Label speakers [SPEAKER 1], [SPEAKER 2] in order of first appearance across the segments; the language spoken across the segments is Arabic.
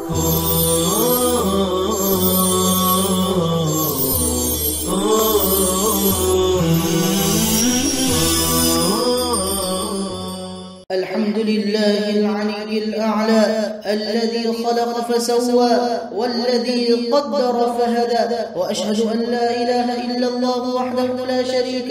[SPEAKER 1] الحمد لله العلي الأعلى الذي خلق فسوى والذي قدر فهدى، وأشهد أن لا إله إلا الله وحده لا شريك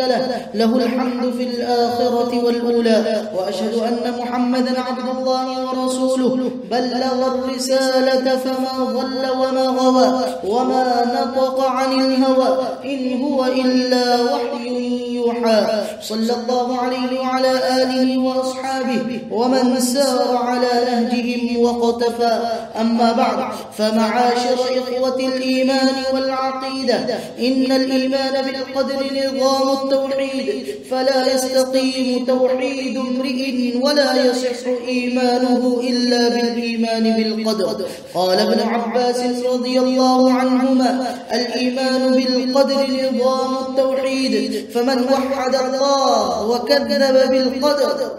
[SPEAKER 1] له الحمد في الآخرة والأولى، وأشهد أن محمدا عبد الله ورسوله بلغ الرسالة فما ضل وما غوى وما نطق عن الهوى، إن هو إلا وحي يوحى، صلى الله عليه وعلى آله وأصحابه ومن سار على نهجهم وقتفى. أما بعد، فمعاشر إخوة الإيمان والعقيدة، إن الإيمان بالقدر نظام التوحيد، فلا يستقيم توحيد امرئ ولا يصح إيمانه إلا بالإيمان بالقدر. قال ابن عباس رضي الله عنهما: الإيمان بالقدر نظام التوحيد، فمن وحد الله وكذب بالقدر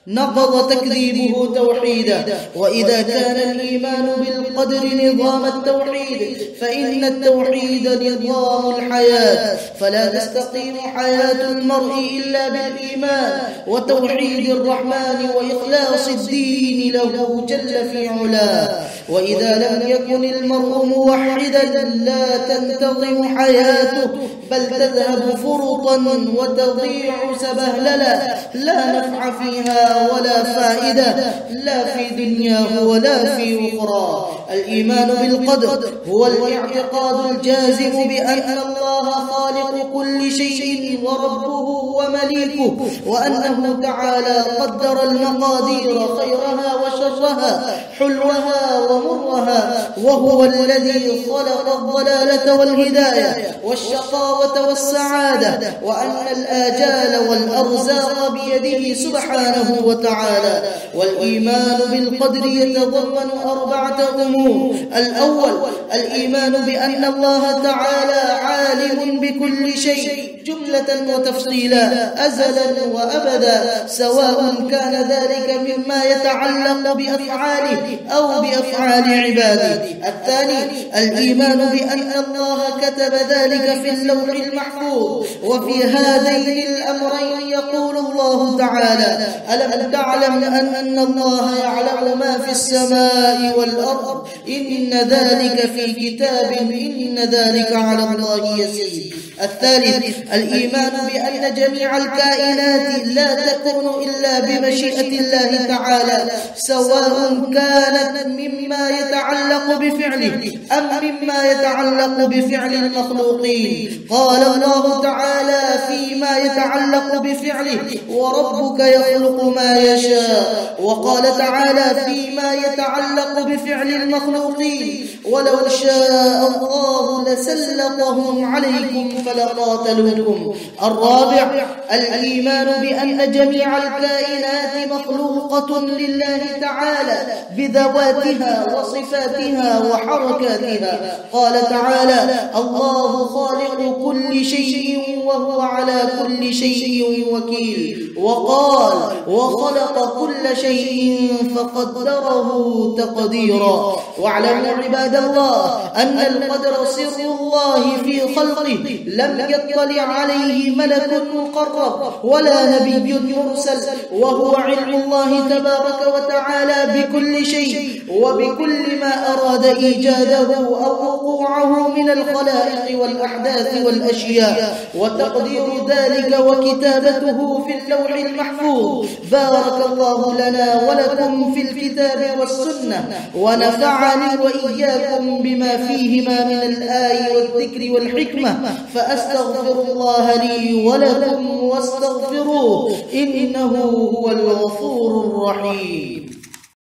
[SPEAKER 1] نقض تكذيبه توحيدا. وإذا كان الإيمان بالقدر نظام التوحيد، فإن التوحيد نظام الحياة، فلا تستقيم حياة المرء إلا بالإيمان وتوحيد الرحمن وإخلاص الدين له جل في علاه. وإذا لم يكن المرء موحدا لا تنتظم حياته، بل تذهب فرطا وتضيع سبهللا، لا نفع فيها ولا فائدة، لا في دنياه ولا في أخرى. الإيمان بالقدر هو الاعتقاد الجازم بأن الله خالق كل شيء وربه ومليكه، وأنه تعالى قدر المقادير خيرها وشرها، حلوها ومرها، وهو الذي خلق الضلالة والهداية والشقاوة والسعادة، وأن الآجال والأرزاق بيده سبحانه وتعالى. والإيمان بالقدر يتضمن 4 أمور: الأول الإيمان بأن الله تعالى عالم بكل شيء جملة وتفصيلا، أزلا وأبدا، سواء كان ذلك مما يتعلق بأفعاله أو بأفعال عباده. الثاني الإيمان بأن الله كتب ذلك في اللوح المحفوظ. وفي هذين الأمرين يقول الله تعالى: ألم تعلم أن الله يعلم ما في السماء والأرض، إن ذلك في كتاب، إن ذلك على الله يسير. الثالث الإيمان بأن جميع الكائنات لا تكون إلا بمشيئة الله تعالى، سواء كانت مما يتعلق بفعله أم مما يتعلق بفعل المخلوقين. قال الله تعالى فيما يتعلق بفعله: وربك يخلق ما يشاء. وقال تعالى فيما يتعلق بفعل المخلوقين: ولو شاء الله لسلطهم عليكم فلقاتلوكم. الرابع الإيمان بأن جميع الكائنات مخلوقة لله تعالى بذواتها وصفاتها وحركاتها. قال تعالى: الله خالق كل شيء وهو على كل شيء وكيل. وقال: وخلق كل شيء فقدره تقديرا. واعلموا عباد الله أن القدر سر الله في خلقه، لم يطلع عليه ملك مقرب ولا نبي مرسل، وهو علم الله تبارك وتعالى بكل شيء وبكل ما أراد إيجاده أو وقوعه من الخلائق والأحداث والأشياء، وتقدير ذلك وكتابته في اللوح المحفوظ. بارك الله لنا ولكم في الكتاب والسنة، ونفعني وإياكم بما فيهما من الآي والذكر والحكمة. فأستغفر الله لي ولكم واستغفروه، إنه هو الغفور الرحيم.